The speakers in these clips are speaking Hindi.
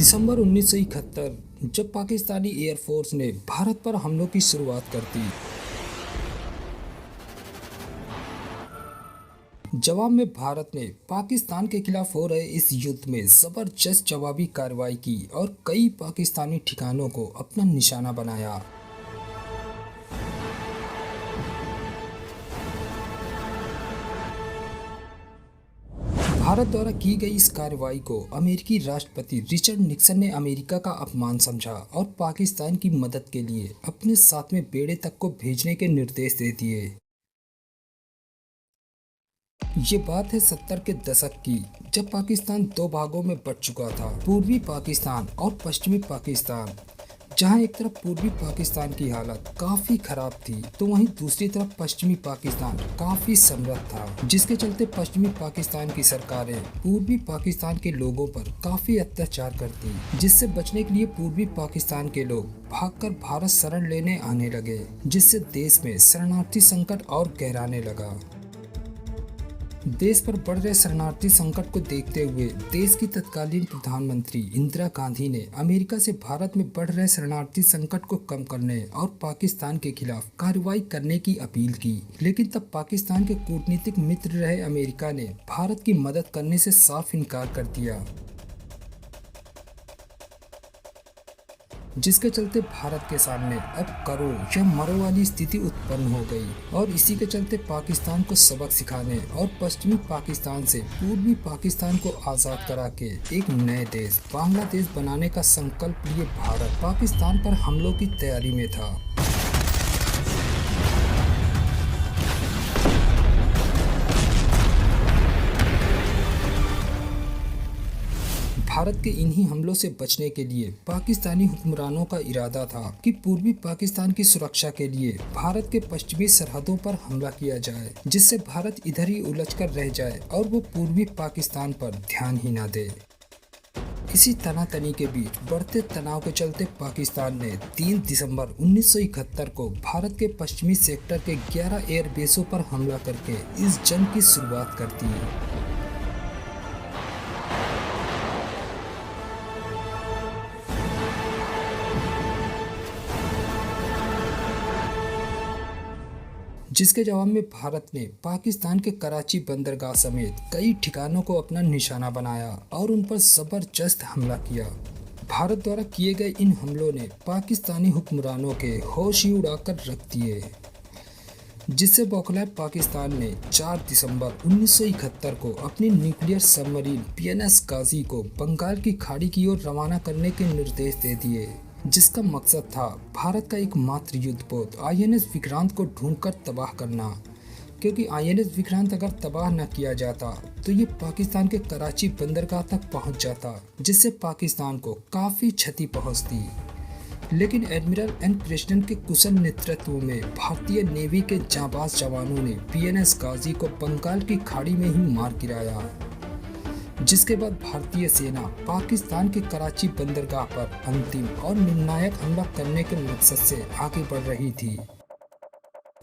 दिसंबर 1971 जब पाकिस्तानी एयरफोर्स ने भारत पर हमलों की शुरुआत कर दी। जवाब में भारत ने पाकिस्तान के खिलाफ हो रहे इस युद्ध में जबरदस्त जवाबी कार्रवाई की और कई पाकिस्तानी ठिकानों को अपना निशाना बनाया। भारत द्वारा की गई इस कार्रवाई को अमेरिकी राष्ट्रपति रिचर्ड निक्सन ने अमेरिका का अपमान समझा और पाकिस्तान की मदद के लिए अपने साथ में बेड़े तक को भेजने के निर्देश दे दिए। ये बात है 70 के दशक की, जब पाकिस्तान दो भागों में बंट चुका था, पूर्वी पाकिस्तान और पश्चिमी पाकिस्तान। जहां एक तरफ पूर्वी पाकिस्तान की हालत काफी खराब थी तो वहीं दूसरी तरफ पश्चिमी पाकिस्तान काफी समृद्ध था, जिसके चलते पश्चिमी पाकिस्तान की सरकारें पूर्वी पाकिस्तान के लोगों पर काफी अत्याचार करती, जिससे बचने के लिए पूर्वी पाकिस्तान के लोग भागकर भारत शरण लेने आने लगे, जिससे देश में शरणार्थी संकट और गहराने लगा। देश पर बढ़ रहे शरणार्थी संकट को देखते हुए देश की तत्कालीन प्रधानमंत्री इंदिरा गांधी ने अमेरिका से भारत में बढ़ रहे शरणार्थी संकट को कम करने और पाकिस्तान के खिलाफ कार्रवाई करने की अपील की। लेकिन तब पाकिस्तान के कूटनीतिक मित्र रहे अमेरिका ने भारत की मदद करने से साफ इनकार कर दिया, जिसके चलते भारत के सामने अब करो या मरो वाली स्थिति उत्पन्न हो गई और इसी के चलते पाकिस्तान को सबक सिखाने और पश्चिमी पाकिस्तान से पूर्वी पाकिस्तान को आज़ाद करा के एक नए देश बांग्लादेश बनाने का संकल्प लिए भारत पाकिस्तान पर हमलों की तैयारी में था। भारत के इन्हीं हमलों से बचने के लिए पाकिस्तानी हुक्मरानों का इरादा था कि पूर्वी पाकिस्तान की सुरक्षा के लिए भारत के पश्चिमी सरहदों पर हमला किया जाए, जिससे भारत इधर ही उलझकर रह जाए और वो पूर्वी पाकिस्तान पर ध्यान ही न दे। इसी तनातनी के बीच बढ़ते तनाव के चलते पाकिस्तान ने 3 दिसंबर 1971 को भारत के पश्चिमी सेक्टर के 11 एयरबेसों पर हमला करके इस जंग की शुरुआत कर दी। जिसके जवाब में भारत ने पाकिस्तान के कराची बंदरगाह समेत कई ठिकानों को अपना निशाना बनाया और उन पर जबरदस्त हमला किया। भारत द्वारा किए गए इन हमलों ने पाकिस्तानी हुक्मरानों के होश ही उड़ाकर रख दिए, जिससे बौखलाए पाकिस्तान ने 4 दिसंबर 1971 को अपनी न्यूक्लियर सबमरीन PNS गाजी को बंगाल की खाड़ी की ओर रवाना करने के निर्देश दे दिए, जिसका मकसद था भारत का एकमात्र युद्धपोत INS विक्रांत को ढूंढकर तबाह करना, क्योंकि INS विक्रांत अगर तबाह न किया जाता तो ये पाकिस्तान के कराची बंदरगाह तक पहुंच जाता, जिससे पाकिस्तान को काफ़ी क्षति पहुंचती। लेकिन एडमिरल N कृष्णन के कुशल नेतृत्व में भारतीय नेवी के जांबाज जवानों ने PNS गाजी को बंगाल की खाड़ी में ही मार गिराया, जिसके बाद भारतीय सेना पाकिस्तान के कराची बंदरगाह पर अंतिम और निर्णायक हमला करने के मकसद से आगे बढ़ रही थी।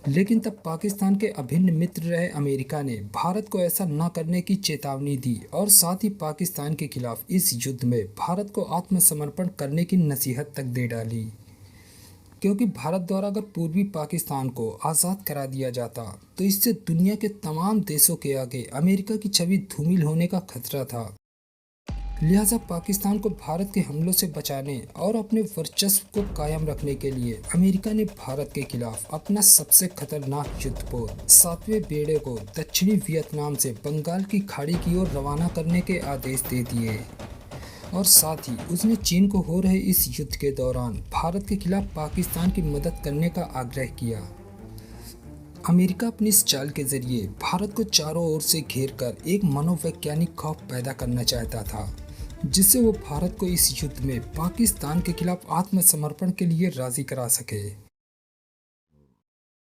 लेकिन तब पाकिस्तान के अभिन्न मित्र रहे अमेरिका ने भारत को ऐसा न करने की चेतावनी दी और साथ ही पाकिस्तान के खिलाफ इस युद्ध में भारत को आत्मसमर्पण करने की नसीहत तक दे डाली, क्योंकि भारत द्वारा अगर पूर्वी पाकिस्तान को आज़ाद करा दिया जाता तो इससे दुनिया के तमाम देशों के आगे अमेरिका की छवि धूमिल होने का खतरा था। लिहाजा पाकिस्तान को भारत के हमलों से बचाने और अपने वर्चस्व को कायम रखने के लिए अमेरिका ने भारत के खिलाफ अपना सबसे खतरनाक युद्धपोत 7वें बेड़े को दक्षिणी वियतनाम से बंगाल की खाड़ी की ओर रवाना करने के आदेश दे दिए और साथ ही उसने चीन को हो रहे इस युद्ध के दौरान भारत के खिलाफ पाकिस्तान की मदद करने का आग्रह किया। अमेरिका अपनी इस चाल के जरिए भारत को चारों ओर से घेरकर एक मनोवैज्ञानिक खौफ पैदा करना चाहता था, जिससे वो भारत को इस युद्ध में पाकिस्तान के खिलाफ आत्मसमर्पण के लिए राजी करा सके।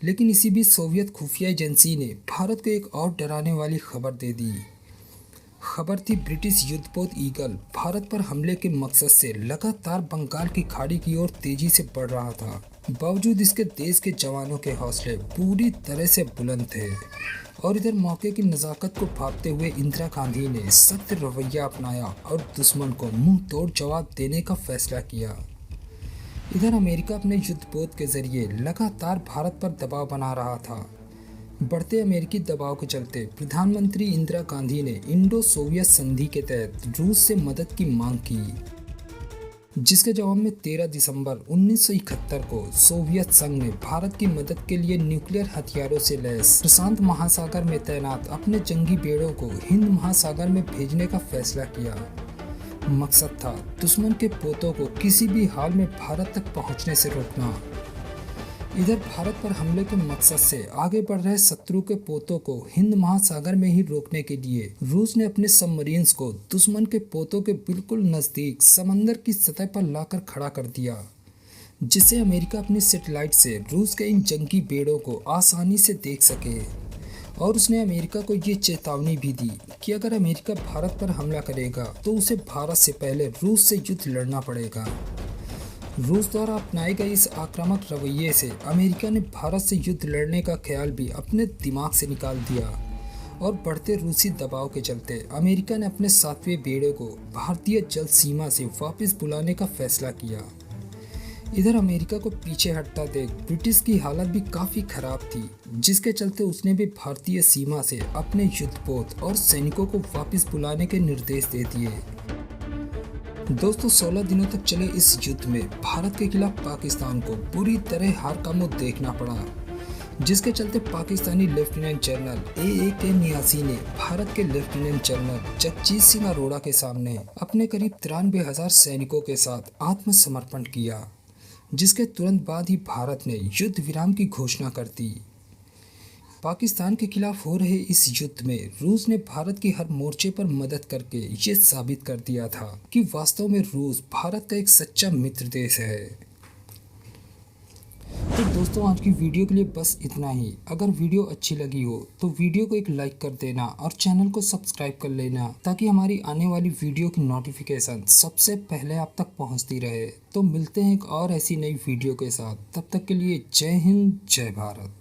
लेकिन इसी बीच सोवियत खुफिया एजेंसी ने भारत को एक और डराने वाली खबर दे दी। खबर थी ब्रिटिश युद्धपोत ईगल भारत पर हमले के मकसद से लगातार बंगाल की खाड़ी की ओर तेजी से बढ़ रहा था बावजूद इसके देश के जवानों के हौसले पूरी तरह से बुलंद थे। और इधर मौके की नज़ाकत को भांपते हुए इंदिरा गांधी ने सख्त रवैया अपनाया और दुश्मन को मुंह तोड़ जवाब देने का फैसला किया। इधर अमेरिका अपने युद्धपोत के जरिए लगातार भारत पर दबाव बना रहा था। बढ़ते अमेरिकी दबाव के चलते प्रधानमंत्री इंदिरा गांधी ने इंडो सोवियत संधि के तहत रूस से मदद की मांग की, जिसके जवाब में 13 दिसंबर 1971 को सोवियत संघ ने भारत की मदद के लिए न्यूक्लियर हथियारों से लैस प्रशांत महासागर में तैनात अपने जंगी बेड़ों को हिंद महासागर में भेजने का फैसला किया। मकसद था दुश्मन के पोतों को किसी भी हाल में भारत तक पहुंचने से रोकना। इधर भारत पर हमले के मकसद से आगे बढ़ रहे शत्रु के पोतों को हिंद महासागर में ही रोकने के लिए रूस ने अपने सबमरीन्स को दुश्मन के पोतों के बिल्कुल नजदीक समंदर की सतह पर लाकर खड़ा कर दिया, जिससे अमेरिका अपनी सैटेलाइट से रूस के इन जंगी बेड़ों को आसानी से देख सके। और उसने अमेरिका को ये चेतावनी भी दी कि अगर अमेरिका भारत पर हमला करेगा तो उसे भारत से पहले रूस से युद्ध लड़ना पड़ेगा। रूस द्वारा अपनाए गए इस आक्रामक रवैये से अमेरिका ने भारत से युद्ध लड़ने का ख्याल भी अपने दिमाग से निकाल दिया। और बढ़ते रूसी दबाव के चलते अमेरिका ने अपने 7वें बेड़े को भारतीय जल सीमा से वापस बुलाने का फैसला किया। इधर अमेरिका को पीछे हटता देख ब्रिटिश की हालत भी काफ़ी खराब थी, जिसके चलते उसने भी भारतीय सीमा से अपने युद्धपोत और सैनिकों को वापस बुलाने के निर्देश दे दिए। दोस्तों 16 दिनों तक चले इस युद्ध में भारत के खिलाफ पाकिस्तान को बुरी तरह हार का मुंह देखना पड़ा, जिसके चलते Pakistani lieutenant general A.A.K. Niazi ने भारत के लेफ्टिनेंट जनरल जगजीत सिंह अरोड़ा के सामने अपने करीब 93,000 सैनिकों के साथ आत्मसमर्पण किया, जिसके तुरंत बाद ही भारत ने युद्ध विराम की घोषणा कर दी। पाकिस्तान के खिलाफ हो रहे इस युद्ध में रूस ने भारत की हर मोर्चे पर मदद करके ये साबित कर दिया था कि वास्तव में रूस भारत का एक सच्चा मित्र देश है। तो दोस्तों आज की वीडियो के लिए बस इतना ही। अगर वीडियो अच्छी लगी हो तो वीडियो को एक लाइक कर देना और चैनल को सब्सक्राइब कर लेना, ताकि हमारी आने वाली वीडियो की नोटिफिकेशन सबसे पहले आप तक पहुंचती रहे। तो मिलते हैं एक और ऐसी नई वीडियो के साथ, तब तक के लिए जय हिंद जय भारत।